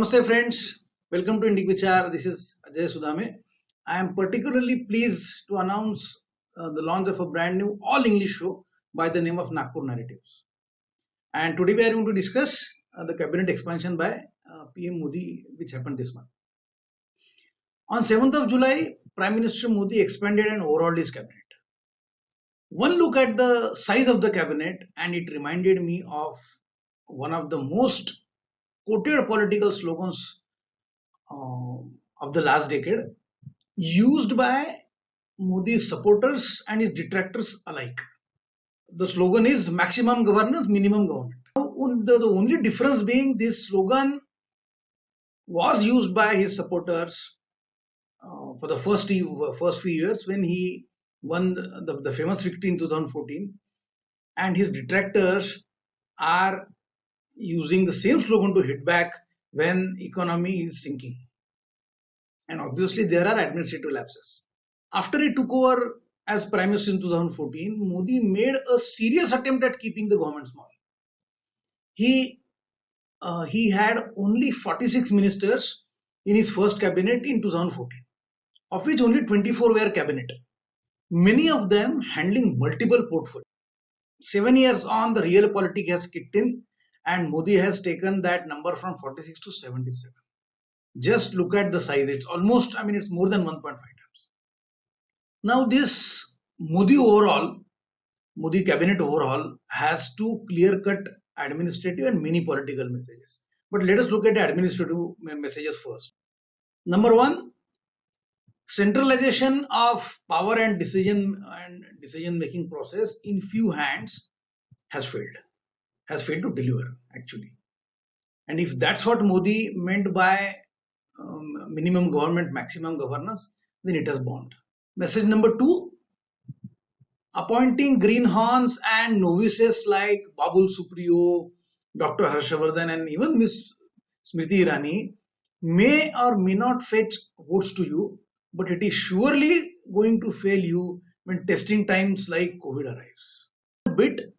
Namaste friends, welcome to Indic Vichar. This is Ajay Sudhame. I am particularly pleased to announce the launch of a brand new all English show by the name of Nagpur Narratives. And today we are going to discuss the cabinet expansion by PM Modi, which happened this month. On 7th of July, Prime Minister Modi expanded and overhauled his cabinet. One look at the size of the cabinet and it reminded me of one of the most quoted political slogans of the last decade, used by Modi's supporters and his detractors alike. The slogan is maximum governance, minimum government. The only difference being this slogan was used by his supporters for the first few years when he won the famous victory in 2014, and his detractors are using the same slogan to hit back when economy is sinking. And obviously there are administrative lapses. After he took over as Prime Minister in 2014, Modi made a serious attempt at keeping the government small. He had only 46 ministers in his first cabinet in 2014, of which only 24 were cabinet, many of them handling multiple portfolios. 7 years on, the real politic has kicked in and Modi has taken that number from 46 to 77. Just look at the size. It's almost, it's more than 1.5 times. Now this Modi cabinet overhaul has two clear-cut administrative and many political messages. But let us look at the administrative messages first. Number one, centralization of power and decision making process in few hands has failed to deliver actually. And if that's what Modi meant by minimum government, maximum governance, then it has bombed. Message number two, appointing greenhorns and novices like Babul Supriyo, Dr. Harshavardhan and even Ms. Smriti Irani may or may not fetch votes to you, but it is surely going to fail you when testing times like COVID arrives. A bit,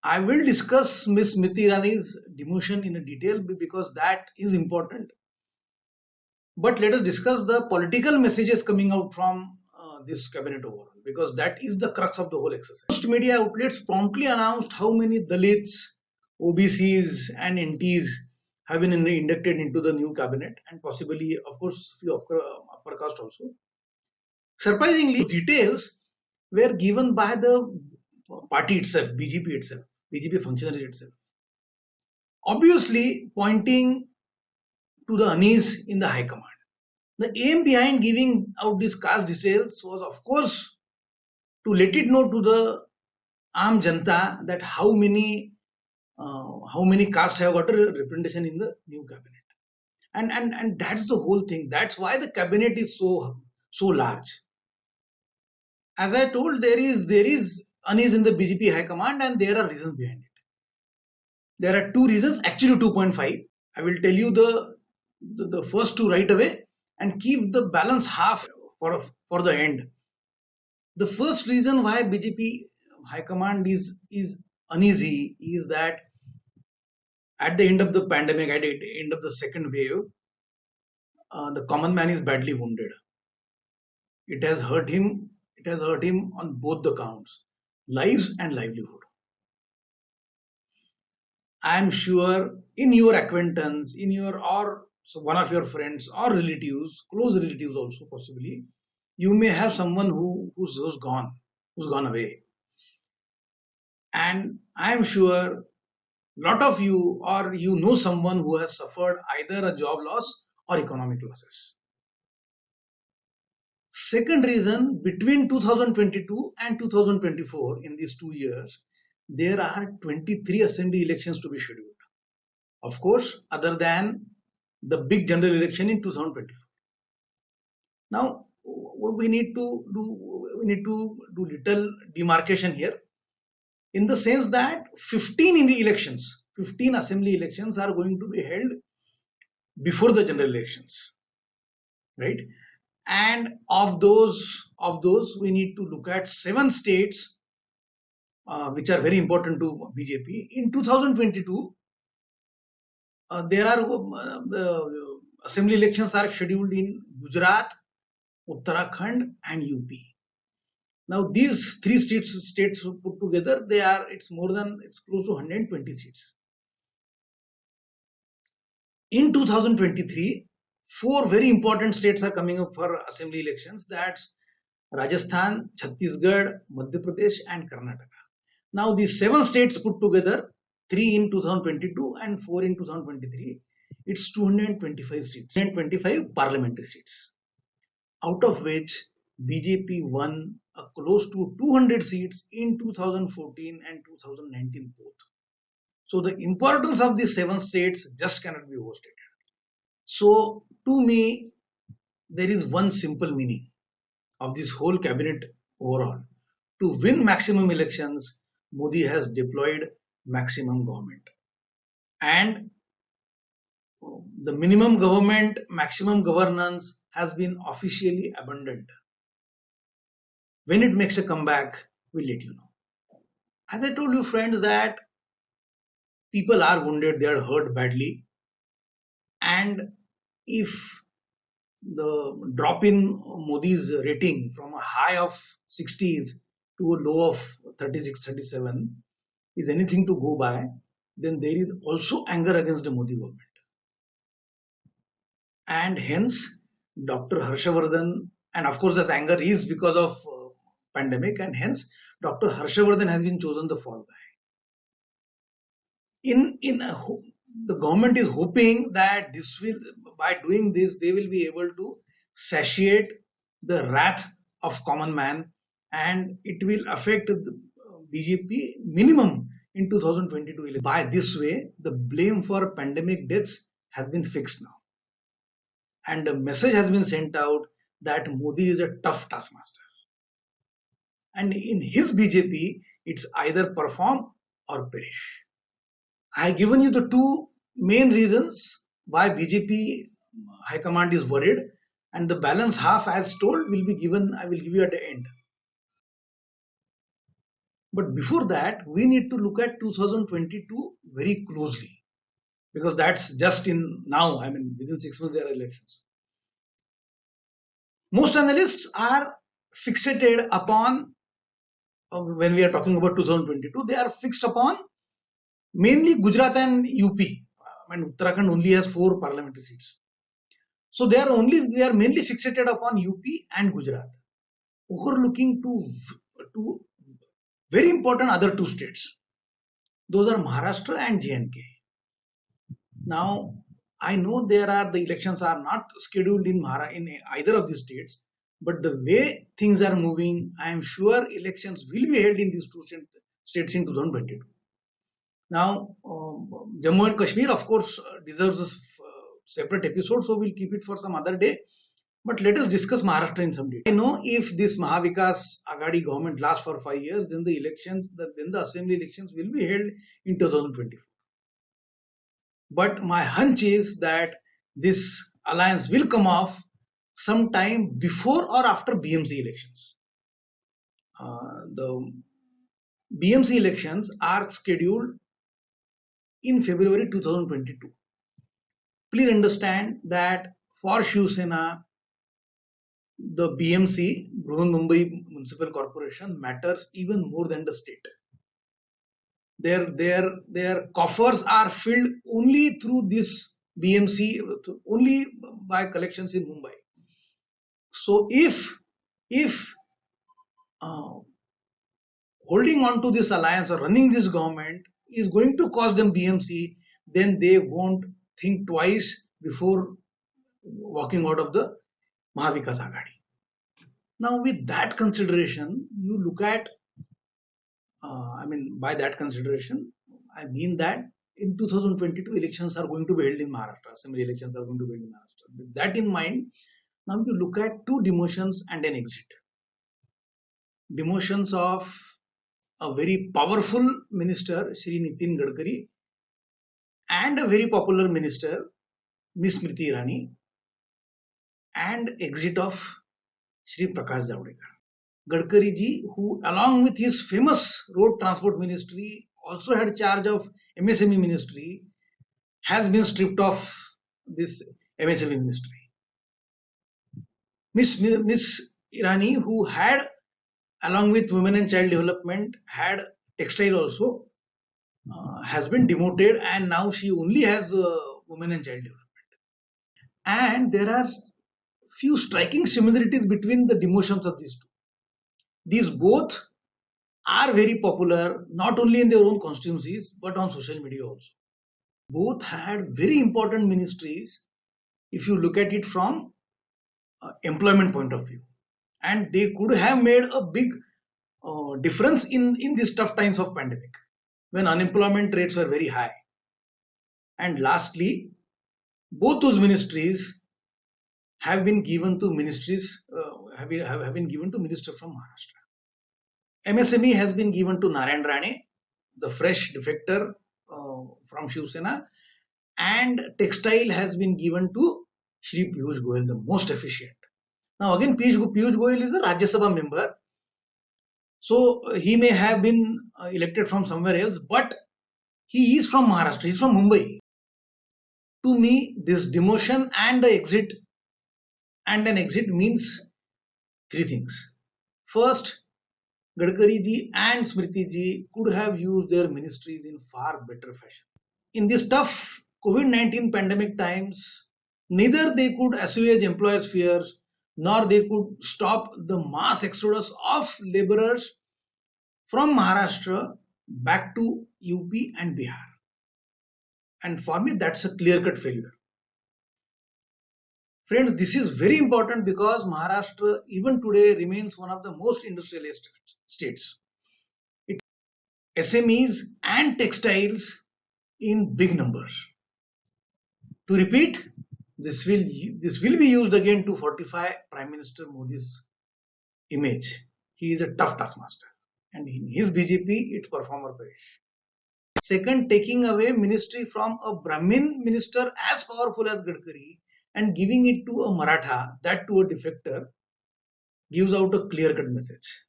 I will discuss Ms. Smriti Irani's demotion in detail because that is important. But let us discuss the political messages coming out from this cabinet overall, because that is the crux of the whole exercise. Most media outlets promptly announced how many Dalits, OBCs and NTs have been inducted into the new cabinet, and possibly, of course, few upper caste also. Surprisingly, details were given by the party itself, BJP functionary itself. Obviously, pointing to the unease in the High Command. The aim behind giving out these caste details was, of course, to let it know to the Aam Janta that how many castes have got a representation in the new cabinet, and that's the whole thing. That's why the cabinet is so large. As I told, there is unease in the BJP High Command, and there are reasons behind it. There are two reasons, actually 2.5. I will tell you the first two right away and keep the balance half for the end. The first reason why BJP High Command is uneasy is that at the end of the pandemic, at the end of the second wave, the common man is badly wounded. It has hurt him on both the counts, lives and livelihood. I am sure in your acquaintance, so one of your friends or relatives, close relatives also possibly, you may have someone who's gone away. And I am sure lot of you or you know someone who has suffered either a job loss or economic losses. Second reason, between 2022 and 2024, in these 2 years, there are 23 assembly elections to be scheduled. Of course, other than the big general election in 2024. Now, we need to do little demarcation here, in the sense that 15 assembly elections are going to be held before the general elections, right? And of those, we need to look at 7 states which are very important to BJP. In 2022, There are assembly elections are scheduled in Gujarat, Uttarakhand, and UP. Now these three states put together, it's close to 120 seats. In 2023, four very important states are coming up for assembly elections. That's Rajasthan, Chhattisgarh, Madhya Pradesh, and Karnataka. Now these seven states put together, three in 2022 and four in 2023, it's 225 seats, 225 parliamentary seats, out of which BJP won close to 200 seats in 2014 and 2019 both. So the importance of these seven states just cannot be overstated. So to me, there is one simple meaning of this whole cabinet overall. To win maximum elections, Modi has deployed maximum government. And the minimum government, maximum governance has been officially abandoned. When it makes a comeback, we'll let you know. As I told you, friends, that people are wounded, they are hurt badly. And if the drop in Modi's rating from a high of 60s to a low of 36, 37 is anything to go by, then there is also anger against the Modi government. And hence, Dr. Harshavardhan, and of course, this anger is because of pandemic, and hence, Dr. Harshavardhan has been chosen the fall guy. The government is hoping that by doing this, they will be able to satiate the wrath of common man, and it will affect the BJP minimum in 2022. By this way, the blame for pandemic deaths has been fixed now, and a message has been sent out that Modi is a tough taskmaster, and in his BJP, it's either perform or perish. I have given you the two main reasons why BJP High Command is worried, and the balance half, as told, will be given. I will give you at the end. But before that, we need to look at 2022 very closely, because that's just in now. I mean, within 6 months there are elections. Most analysts are fixated upon, when we are talking about 2022, they are fixed upon mainly Gujarat and UP. And Uttarakhand only has 4 parliamentary seats. So they are mainly fixated upon UP and Gujarat, overlooking two very important other 2 states. Those are Maharashtra and J&K. Now, I know the elections are not scheduled in either of these states, but the way things are moving, I am sure elections will be held in these 2 states in 2022. Now, Jammu and Kashmir, of course, deserves a separate episode, so we'll keep it for some other day. But let us discuss Maharashtra in some detail. I know if this Mahavikas Aghadi government lasts for 5 years, then the assembly elections will be held in 2024. But my hunch is that this alliance will come off sometime before or after BMC elections. The BMC elections are scheduled in February 2022. Please understand that for Shiv Sena, the BMC, Brihan Mumbai Municipal Corporation, matters even more than the state. Their coffers are filled only through this BMC, only by collections in Mumbai. So if holding on to this alliance or running this government is going to cost them BMC, then they won't think twice before walking out of the Mahavikas Aghadi. Now, with that consideration, you look at, by that consideration, I mean that in 2022 elections are going to be held in Maharashtra, assembly elections are going to be held in Maharashtra. With that in mind, now you look at 2 demotions and an exit. Demotions of a very powerful minister, Shri Nitin Gadkari, and a very popular minister, Miss Smriti Irani, and exit of Shri Prakash Javadekar. Gadkari ji, who along with his famous road transport ministry also had charge of MSME ministry, has been stripped of this MSME ministry. Miss Irani, who had, along with women and child development, had textile also, has been demoted, and now she only has women and child development. And there are few striking similarities between the demotions of these two. These both are very popular not only in their own constituencies but on social media also. Both had very important ministries if you look at it from employment point of view, and they could have made a big difference in these tough times of pandemic when unemployment rates were very high. And lastly, both those ministries have been given to ministries have been given to minister from Maharashtra. MSME has been given to Narayan Rane, the fresh defector from Shiv Sena, and textile has been given to Shri Piyush Goyal, the most efficient. Now again, Piyush Goyal is a Rajya Sabha member, so he may have been elected from somewhere else, but he is from Maharashtra, he is from Mumbai. To me, this demotion and the exit, and an exit means three things. First, Gadkari ji and Smriti ji could have used their ministries in far better fashion. In this tough COVID-19 pandemic times, neither they could assuage employers' fears nor they could stop the mass exodus of laborers from Maharashtra back to UP and Bihar. And for me, that's a clear-cut failure. Friends, this is very important because Maharashtra even today remains one of the most industrialized states. It SMEs and textiles in big numbers. To repeat, this will be used again to fortify Prime Minister Modi's image. He is a tough taskmaster, and in his BJP, it's performer Paresh. Second, taking away ministry from a Brahmin minister as powerful as Gadkari and giving it to a Maratha, that to a defector, gives out a clear-cut message.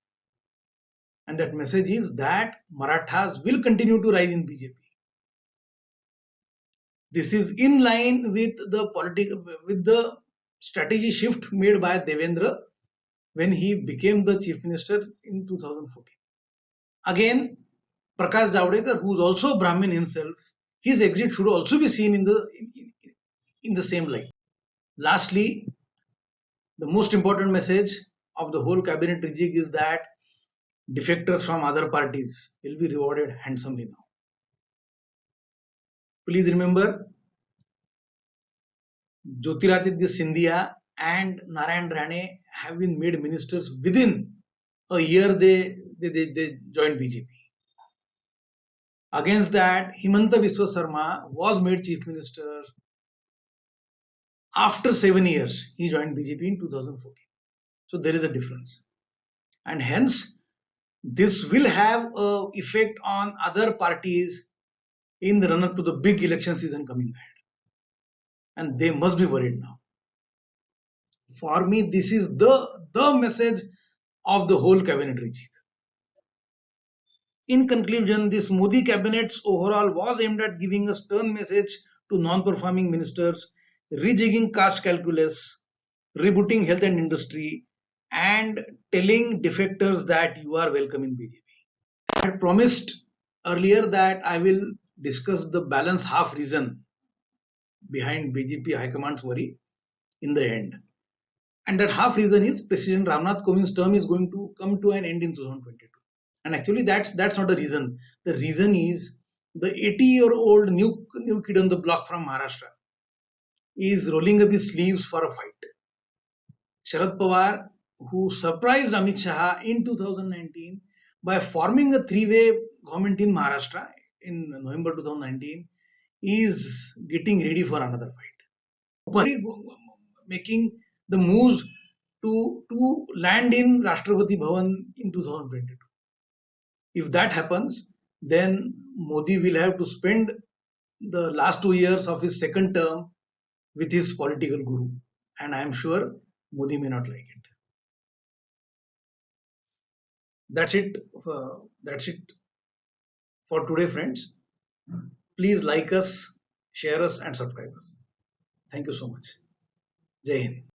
And that message is that Marathas will continue to rise in BJP. This is in line with the strategy shift made by Devendra when he became the chief minister in 2014. Again, Prakash Javadekar, who is also Brahmin himself, his exit should also be seen in the same light. Lastly, the most important message of the whole cabinet rejig is that defectors from other parties will be rewarded handsomely now. Please remember, Jyotiraditya Scindia and Narayan Rane have been made ministers within a year they joined BJP. Against that, Himanta Biswa Sarma was made chief minister after 7 years. He joined BJP in 2014. So there is a difference. And hence, this will have an effect on other parties in the run-up to the big election season coming ahead. And they must be worried now. For me, this is the message of the whole cabinet rejig. In conclusion, this Modi cabinet's overall was aimed at giving a stern message to non-performing ministers, rejigging caste calculus, rebooting health and industry, and telling defectors that you are welcome in BJP. I had promised earlier that I will discuss the balance half reason behind BJP High Command's worry in the end. And that half reason is President Ramnath Kovind's term is going to come to an end in 2022. And actually that's not the reason. The reason is the 80-year-old new kid on the block from Maharashtra is rolling up his sleeves for a fight. Sharad Pawar, who surprised Amit Shah in 2019 by forming a three-way government in Maharashtra in November 2019, is getting ready for another fight. Making the moves to land in Rashtrapati Bhavan in 2022. If that happens, then Modi will have to spend the last 2 years of his second term with his political guru, and I am sure Modi may not like it. That's it for today, friends. Please like us, share us and subscribe us. Thank you so much. Jai Hind.